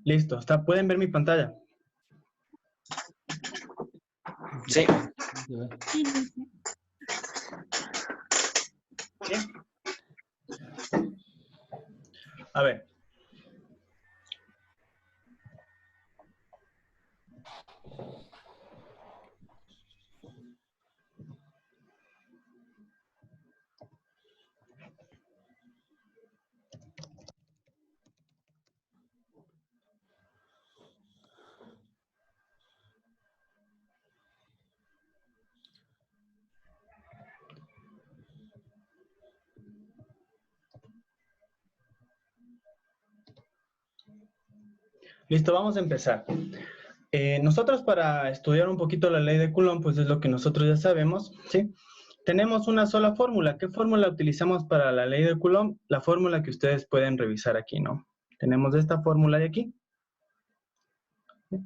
Listo, ¿pueden ver mi pantalla? Sí. ¿Sí? A ver. Listo, vamos a empezar. Nosotros para estudiar un poquito la ley de Coulomb, pues es lo que nosotros ya sabemos, ¿sí? Tenemos una sola fórmula. ¿Qué fórmula utilizamos para la ley de Coulomb? La fórmula que ustedes pueden revisar aquí, ¿no? Tenemos esta fórmula de aquí, ¿sí?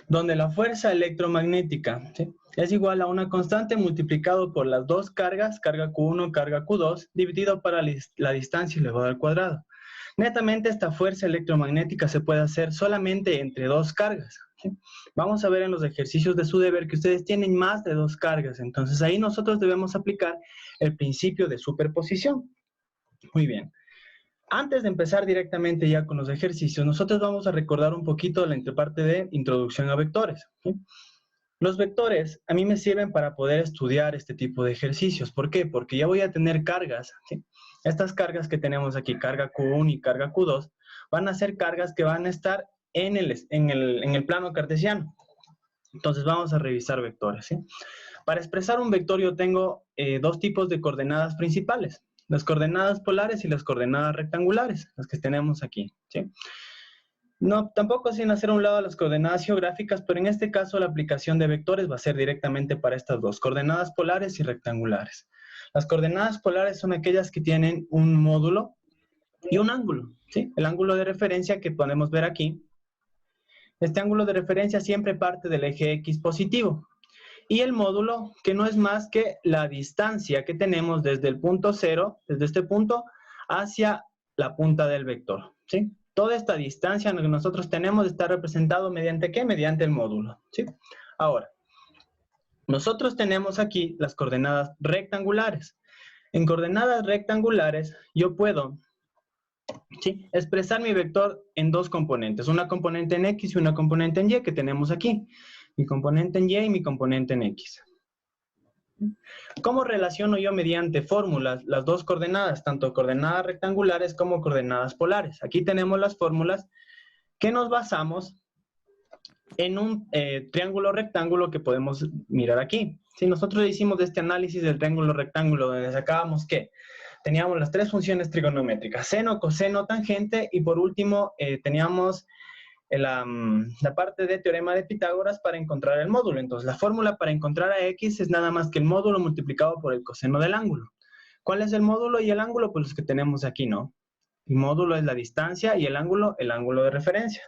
Donde la fuerza electromagnética, ¿sí?, es igual a una constante multiplicado por las dos cargas, carga Q1, carga Q2, dividido para la distancia elevado al cuadrado. Netamente esta fuerza electromagnética se puede hacer solamente entre dos cargas, ¿sí? Vamos a ver en los ejercicios de su deber que ustedes tienen más de dos cargas, entonces ahí nosotros debemos aplicar el principio de superposición. Muy bien. Antes de empezar directamente ya con los ejercicios, nosotros vamos a recordar un poquito la parte de introducción a vectores, ¿sí? Los vectores a mí me sirven para poder estudiar este tipo de ejercicios. ¿Por qué? Porque ya voy a tener cargas, ¿sí? Estas cargas que tenemos aquí, carga Q1 y carga Q2, van a ser cargas que van a estar en el plano cartesiano. Entonces vamos a revisar vectores, ¿sí? Para expresar un vector yo tengo dos tipos de coordenadas principales. Las coordenadas polares y las coordenadas rectangulares, las que tenemos aquí, ¿sí? No, tampoco sin hacer a un lado las coordenadas geográficas, pero en este caso la aplicación de vectores va a ser directamente para estas dos, coordenadas polares y rectangulares. Las coordenadas polares son aquellas que tienen un módulo y un ángulo, ¿sí? El ángulo de referencia que podemos ver aquí. Este ángulo de referencia siempre parte del eje X positivo. Y el módulo, que no es más que la distancia que tenemos desde el punto 0, desde este punto, hacia la punta del vector, ¿sí? Toda esta distancia que nosotros tenemos está representado mediante ¿qué? Mediante el módulo, ¿sí? Ahora, nosotros tenemos aquí las coordenadas rectangulares. En coordenadas rectangulares, yo puedo, ¿sí?, expresar mi vector en dos componentes, una componente en X y una componente en Y que tenemos aquí. Mi componente en Y y mi componente en X. ¿Cómo relaciono yo mediante fórmulas las dos coordenadas, tanto coordenadas rectangulares como coordenadas polares? Aquí tenemos las fórmulas que nos basamos en un triángulo rectángulo que podemos mirar aquí. Si nosotros hicimos este análisis del triángulo rectángulo, donde sacábamos que teníamos las tres funciones trigonométricas, seno, coseno, tangente, y por último teníamos la parte de teorema de Pitágoras para encontrar el módulo. Entonces, la fórmula para encontrar a X es nada más que el módulo multiplicado por el coseno del ángulo. ¿Cuál es el módulo y el ángulo? Pues los que tenemos aquí, ¿no? El módulo es la distancia y el ángulo de referencia.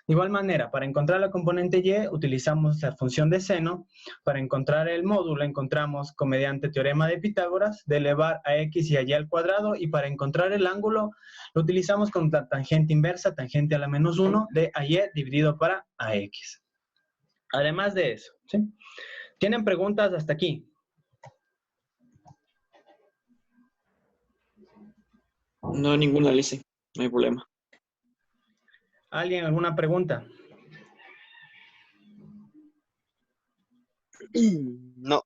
De igual manera, para encontrar la componente Y, utilizamos la función de seno. Para encontrar el módulo, encontramos mediante teorema de Pitágoras, de elevar a X y a Y al cuadrado, y para encontrar el ángulo, lo utilizamos con la tangente inversa, tangente a la menos 1, de a Y dividido para AX. Además de eso, ¿sí? ¿Tienen preguntas hasta aquí? No, ninguna, Lice. No hay problema. ¿Alguien alguna pregunta? No.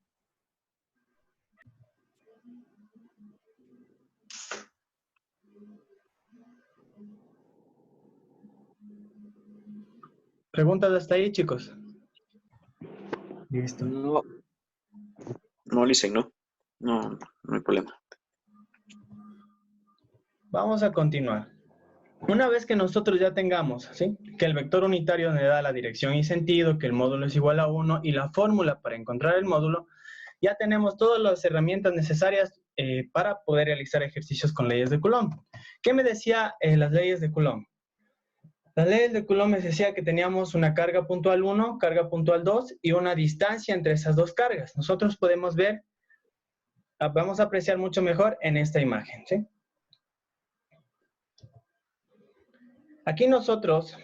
¿Preguntas hasta ahí, chicos? Listo. No. No, Lice, no. No, no hay problema. Vamos a continuar. Una vez que nosotros ya tengamos, ¿sí?, que el vector unitario me da la dirección y sentido, que el módulo es igual a 1 y la fórmula para encontrar el módulo, ya tenemos todas las herramientas necesarias para poder realizar ejercicios con leyes de Coulomb. ¿Qué me decía las leyes de Coulomb? Las leyes de Coulomb me decía que teníamos una carga puntual 1, carga puntual 2 y una distancia entre esas dos cargas. Nosotros podemos ver, vamos a apreciar mucho mejor en esta imagen, ¿sí? Aquí nosotros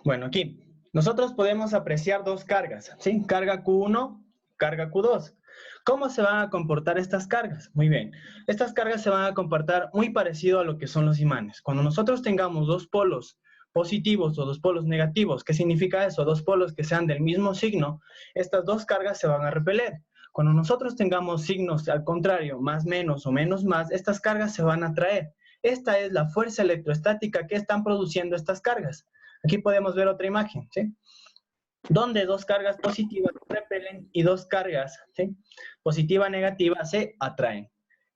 Bueno, aquí nosotros podemos apreciar dos cargas, ¿sí? Carga Q1, carga Q2. ¿Cómo se van a comportar estas cargas? Muy bien. Estas cargas se van a comportar muy parecido a lo que son los imanes. Cuando nosotros tengamos dos polos positivos o dos polos negativos, ¿qué significa eso? Dos polos que sean del mismo signo, estas dos cargas se van a repeler. Cuando nosotros tengamos signos al contrario, más menos o menos más, estas cargas se van a atraer. Esta es la fuerza electrostática que están produciendo estas cargas. Aquí podemos ver otra imagen, ¿sí? Donde dos cargas positivas se repelen y dos cargas, ¿sí? Positiva, negativa, se atraen.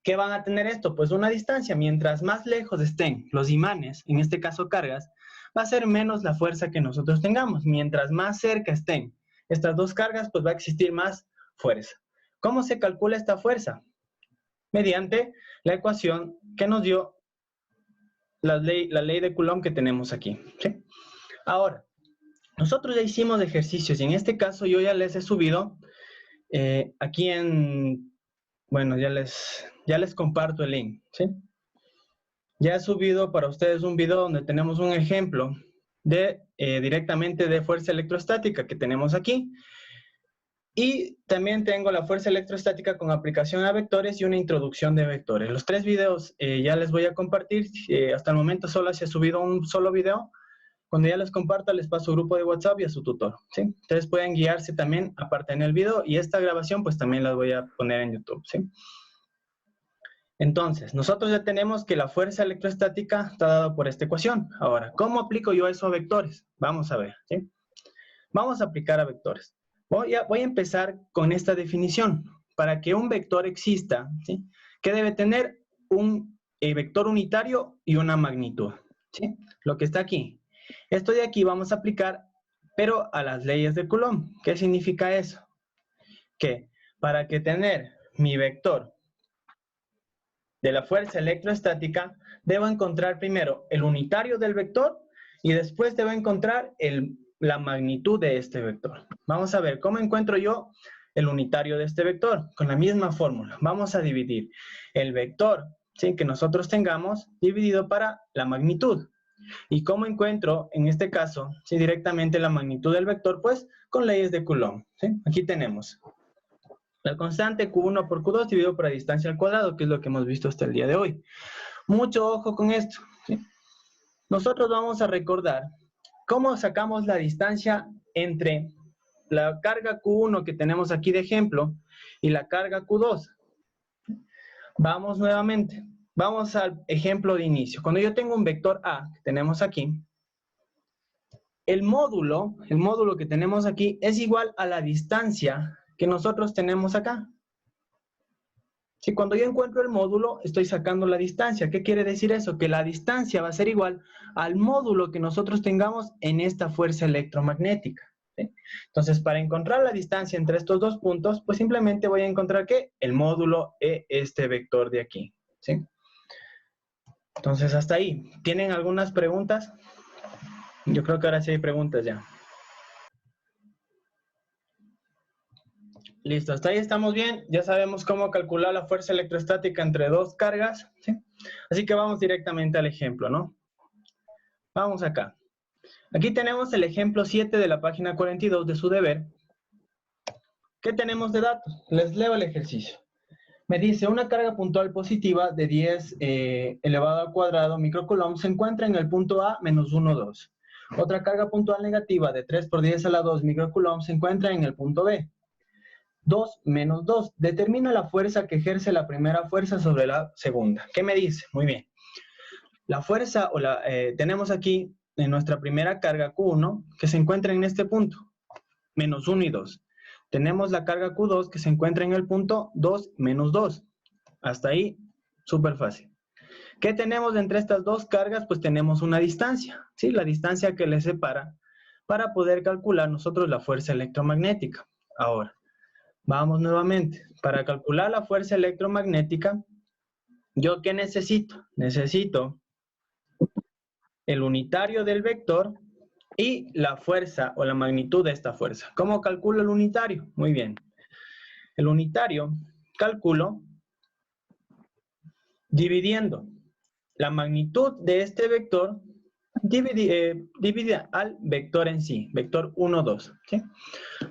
¿Qué van a tener esto? Pues una distancia. Mientras más lejos estén los imanes, en este caso cargas, va a ser menos la fuerza que nosotros tengamos. Mientras más cerca estén estas dos cargas, pues va a existir más fuerza. ¿Cómo se calcula esta fuerza? Mediante la ecuación que nos dio la ley de Coulomb que tenemos aquí, ¿sí? Ahora, nosotros ya hicimos ejercicios y en este caso yo ya les he subido aquí en, bueno, ya les comparto el link, ¿sí? Ya he subido para ustedes un video donde tenemos un ejemplo de directamente de fuerza electrostática que tenemos aquí. Y también tengo la fuerza electrostática con aplicación a vectores y una introducción de vectores. Los tres videos ya les voy a compartir. Hasta el momento solo se ha subido un solo video. Cuando ya les comparta, les paso a su grupo de WhatsApp y a su tutor, ¿sí? Ustedes pueden guiarse también aparte en el video y esta grabación pues también la voy a poner en YouTube, ¿sí? Entonces, nosotros ya tenemos que la fuerza electrostática está dada por esta ecuación. Ahora, ¿cómo aplico yo eso a vectores? Vamos a ver, ¿sí? Vamos a aplicar a vectores. Voy a empezar con esta definición. Para que un vector exista, ¿sí? ¿Qué debe tener? Un vector unitario y una magnitud, ¿sí? Lo que está aquí. Esto de aquí vamos a aplicar, pero a las leyes de Coulomb. ¿Qué significa eso? Que para que tener mi vector de la fuerza electrostática, debo encontrar primero el unitario del vector y después debo encontrar la magnitud de este vector. Vamos a ver, ¿cómo encuentro yo el unitario de este vector? Con la misma fórmula. Vamos a dividir el vector, ¿sí?, que nosotros tengamos dividido para la magnitud. ¿Y cómo encuentro, en este caso, ¿sí?, directamente la magnitud del vector? Pues con leyes de Coulomb, ¿sí? Aquí tenemos la constante Q1 por Q2 dividido por la distancia al cuadrado, que es lo que hemos visto hasta el día de hoy. Mucho ojo con esto, ¿sí? Nosotros vamos a recordar cómo sacamos la distancia entre la carga Q1 que tenemos aquí de ejemplo y la carga Q2. Vamos nuevamente. Vamos al ejemplo de inicio. Cuando yo tengo un vector A, que tenemos aquí, el módulo que tenemos aquí es igual a la distancia que nosotros tenemos acá. Si cuando yo encuentro el módulo, estoy sacando la distancia. ¿Qué quiere decir eso? Que la distancia va a ser igual al módulo que nosotros tengamos en esta fuerza electromagnética, ¿sí? Entonces, para encontrar la distancia entre estos dos puntos, pues simplemente voy a encontrar que el módulo es este vector de aquí, ¿sí? Entonces, hasta ahí. ¿Tienen algunas preguntas? Yo creo que ahora sí hay preguntas ya. Listo, hasta ahí estamos bien. Ya sabemos cómo calcular la fuerza electrostática entre dos cargas, ¿sí? Así que vamos directamente al ejemplo, ¿no? Vamos acá. Aquí tenemos el ejemplo 7 de la página 42 de su deber. ¿Qué tenemos de datos? Les leo el ejercicio. Me dice, una carga puntual positiva de 10 elevado al cuadrado microcoulomb se encuentra en el punto A menos 1, 2. Otra carga puntual negativa de 3 por 10 a la 2 microcoulomb se encuentra en el punto B. 2 menos 2. Determina la fuerza que ejerce la primera fuerza sobre la segunda. ¿Qué me dice? Muy bien. La fuerza, tenemos aquí en nuestra primera carga Q1, que se encuentra en este punto, menos 1 y 2. Tenemos la carga Q2 que se encuentra en el punto 2 menos 2. Hasta ahí, súper fácil. ¿Qué tenemos entre estas dos cargas? Pues tenemos una distancia, ¿sí? La distancia que les separa para poder calcular nosotros la fuerza electromagnética. Ahora, vamos nuevamente. Para calcular la fuerza electromagnética, ¿yo qué necesito? Necesito el unitario del vector y la fuerza o la magnitud de esta fuerza. ¿Cómo calculo el unitario? Muy bien. El unitario calculo dividiendo la magnitud de este vector divide al vector en sí, vector 1, 2. ¿Sí?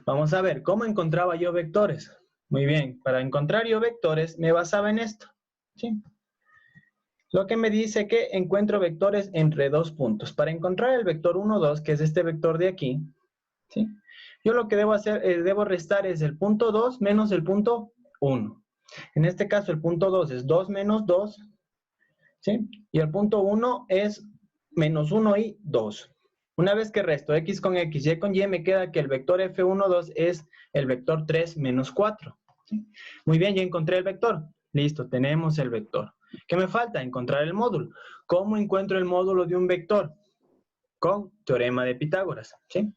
Vamos a ver, ¿cómo encontraba yo vectores? Muy bien, para encontrar yo vectores me basaba en esto. ¿Sí? Lo que me dice que encuentro vectores entre dos puntos. Para encontrar el vector 1, 2, que es este vector de aquí, ¿sí? Yo lo que debo hacer, debo restar es el punto 2 menos el punto 1. En este caso el punto 2 es 2 menos 2, ¿sí? Y el punto 1 es menos 1 y 2. Una vez que resto x con x, y con y, me queda que el vector f1, 2 es el vector 3 menos 4. ¿Sí? Muy bien, ya encontré el vector. Listo, tenemos el vector. ¿Qué me falta? Encontrar el módulo. ¿Cómo encuentro el módulo de un vector? Con teorema de Pitágoras. ¿Sí?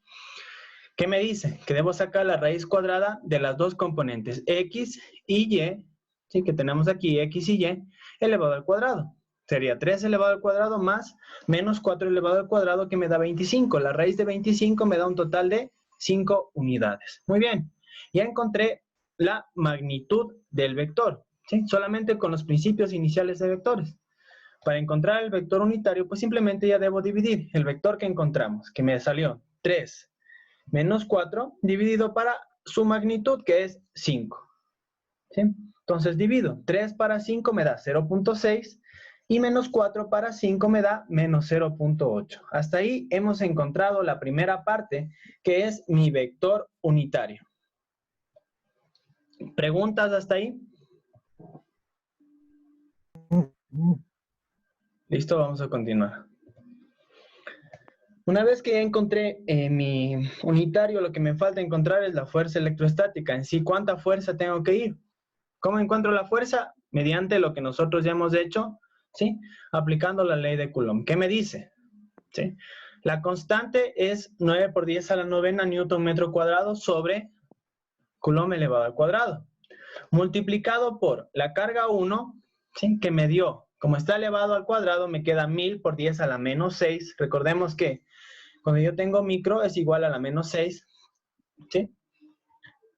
¿Qué me dice? Que debo sacar la raíz cuadrada de las dos componentes, x y y, ¿sí? Que tenemos aquí x y y, elevado al cuadrado. Sería 3 elevado al cuadrado más menos 4 elevado al cuadrado, que me da 25. La raíz de 25 me da un total de 5 unidades. Muy bien. Ya encontré la magnitud del vector, ¿sí? Solamente con los principios iniciales de vectores. Para encontrar el vector unitario, pues simplemente ya debo dividir el vector que encontramos, que me salió 3 menos 4, dividido para su magnitud, que es 5. ¿Sí? Entonces divido. 3 para 5 me da 0.6 y menos 4 para 5 me da menos 0.8. Hasta ahí hemos encontrado la primera parte, que es mi vector unitario. ¿Preguntas hasta ahí? Listo, vamos a continuar. Una vez que ya encontré mi unitario, lo que me falta encontrar es la fuerza electrostática. En sí, ¿cuánta fuerza tengo que ir? ¿Cómo encuentro la fuerza? Mediante lo que nosotros ya hemos hecho, ¿sí? Aplicando la ley de Coulomb. ¿Qué me dice? ¿Sí? La constante es 9 por 10 a la novena Newton metro cuadrado sobre Coulomb elevado al cuadrado. Multiplicado por la carga 1, ¿sí? Que me dio, como está elevado al cuadrado, me queda 1000 por 10 a la menos 6. Recordemos que cuando yo tengo micro es igual a la menos 6, ¿sí?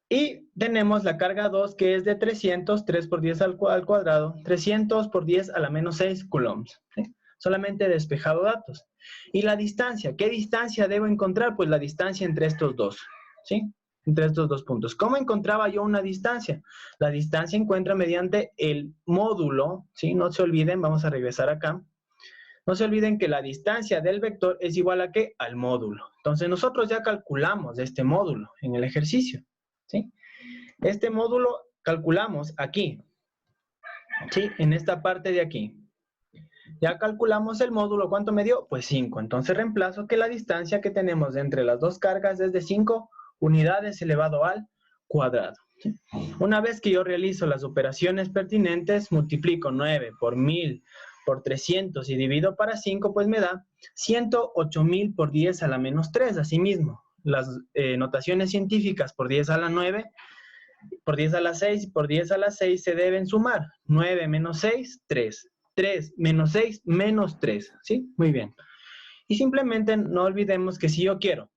Y tenemos la carga 2, que es de 300, 3 por 10 al cuadrado, 300 por 10 a la menos 6 coulombs. ¿Sí? Solamente he despejado datos. Y la distancia, ¿qué distancia debo encontrar? Pues la distancia entre estos dos, ¿sí? Entre estos dos puntos. ¿Cómo encontraba yo una distancia? La distancia encuentra mediante el módulo, ¿sí? No se olviden, vamos a regresar acá. No se olviden que la distancia del vector es igual a ¿qué? Al módulo. Entonces nosotros ya calculamos este módulo en el ejercicio, ¿sí? Este módulo calculamos aquí, ¿sí? En esta parte de aquí. Ya calculamos el módulo, ¿cuánto me dio? Pues 5. Entonces reemplazo que la distancia que tenemos entre las dos cargas es de 5 unidades elevado al cuadrado. ¿Sí? Una vez que yo realizo las operaciones pertinentes, multiplico 9 por 1000 por 300 y divido para 5, pues me da 108.000 por 10 a la menos 3. Asimismo, las notaciones científicas por 10 a la 9, por 10 a la 6 y por 10 a la 6 se deben sumar. 9 menos 6, 3. 3 menos 6, menos 3. ¿Sí? Muy bien. Y simplemente no olvidemos que si yo quiero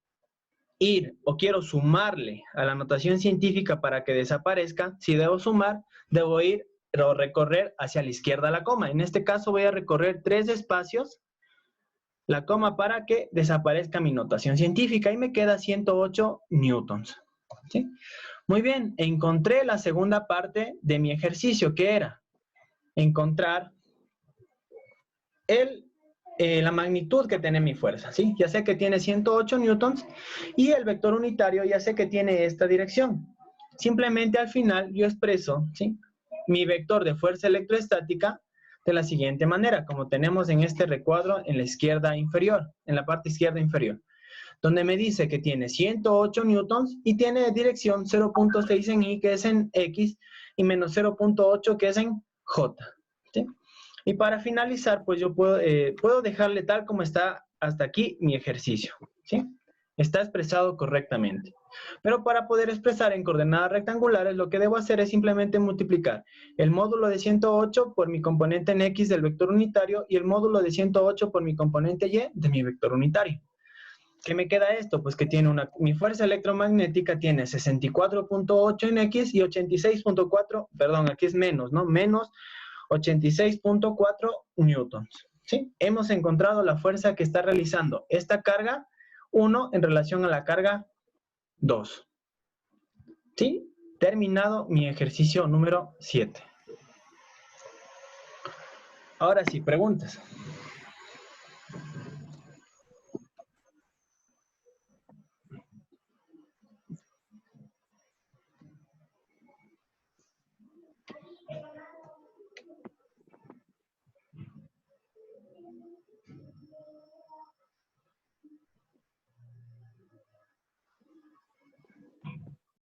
ir o quiero sumarle a la notación científica para que desaparezca, si debo sumar, debo ir o recorrer hacia la izquierda la coma. En este caso voy a recorrer 3 espacios la coma para que desaparezca mi notación científica y me queda 108 newtons. ¿Sí? Muy bien, encontré la segunda parte de mi ejercicio, que era encontrar la magnitud que tiene mi fuerza, ¿sí? Ya sé que tiene 108 newtons y el vector unitario ya sé que tiene esta dirección. Simplemente al final yo expreso, ¿sí? Mi vector de fuerza electrostática de la siguiente manera, como tenemos en este recuadro en la izquierda inferior, en la parte izquierda inferior, donde me dice que tiene 108 newtons y tiene dirección 0.6 en Y, que es en X, y menos 0.8, que es en J, ¿sí? Y para finalizar, pues yo puedo dejarle tal como está hasta aquí mi ejercicio, ¿sí? Está expresado correctamente. Pero para poder expresar en coordenadas rectangulares, lo que debo hacer es simplemente multiplicar el módulo de 108 por mi componente en X del vector unitario y el módulo de 108 por mi componente Y de mi vector unitario. ¿Qué me queda esto? Pues que tiene mi fuerza electromagnética tiene 64.8 en X y 86.4, perdón, aquí es menos, ¿no? Menos 86.4 newtons. ¿sí? Hemos encontrado la fuerza que está realizando esta carga 1 en relación a la carga 2. ¿Sí? Terminado mi ejercicio número 7. Ahora sí, preguntas.